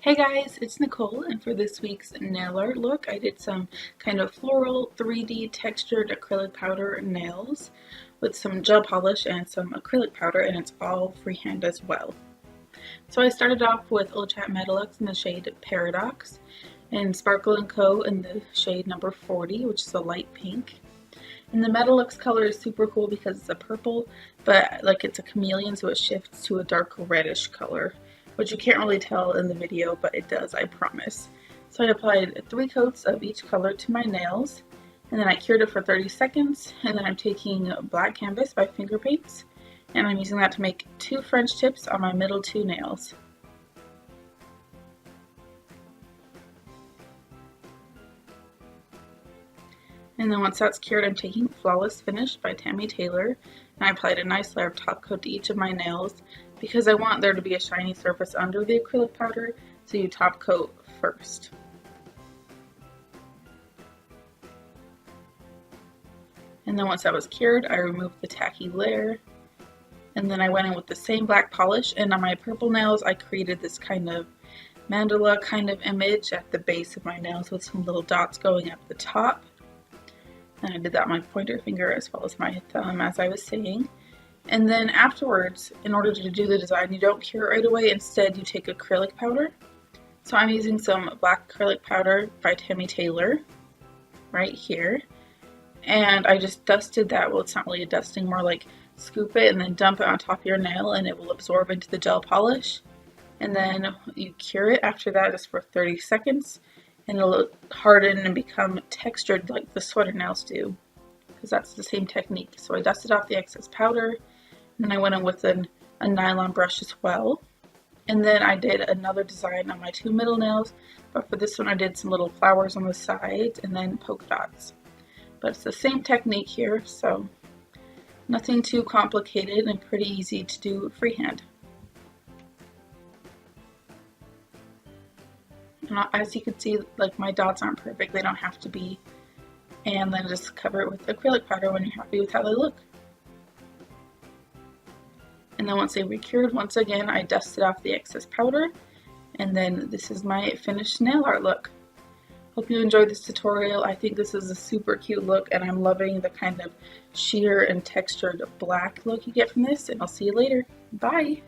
Hey guys, it's Nicole, and for this week's nail art look, I did some kind of floral 3D textured acrylic powder nails with some gel polish and some acrylic powder, and it's all freehand as well. So I started off with Lechat Metallux in the shade Paradox, and Sparkle & Co. in the shade number 40, which is a light pink. And the Metallux color is super cool because it's a purple, but like it's a chameleon, so it shifts to a dark reddish color, which you can't really tell in the video, but it does, I promise. So I applied 3 coats of each color to my nails, and then I cured it for 30 seconds, and then I'm taking black canvas by finger paints, and I'm using that to make 2 French tips on my middle 2 nails. And then once that's cured, I'm taking Flawless Finish by Tammy Taylor, and I applied a nice layer of top coat to each of my nails because I want there to be a shiny surface under the acrylic powder, so you top coat first. And then once that was cured, I removed the tacky layer, and then I went in with the same black polish, and on my purple nails I created this kind of mandala kind of image at the base of my nails with some little dots going up the top. And I did that on my pointer finger as well as my thumb, as I was saying. And then afterwards, in order to do the design, you don't cure it right away. Instead, you take acrylic powder. So I'm using some black acrylic powder by Tammy Taylor right here. And I just dusted that. Well, it's not really a dusting, more like scoop it and then dump it on top of your nail, and it will absorb into the gel polish. And then you cure it after that just for 30 seconds. And it'll harden and become textured like the sweater nails do, because that's the same technique. So I dusted off the excess powder, and then I went in with a nylon brush as well. And then I did another design on my 2 middle nails, but for this one I did some little flowers on the sides and then polka dots. But it's the same technique here, so nothing too complicated and pretty easy to do freehand. And as you can see, like my dots aren't perfect, they don't have to be. And then just cover it with acrylic powder when you're happy with how they look. And then once they re-cured, once again, I dusted off the excess powder. And then this is my finished nail art look. Hope you enjoyed this tutorial. I think this is a super cute look, and I'm loving the kind of sheer and textured black look you get from this. And I'll see you later. Bye!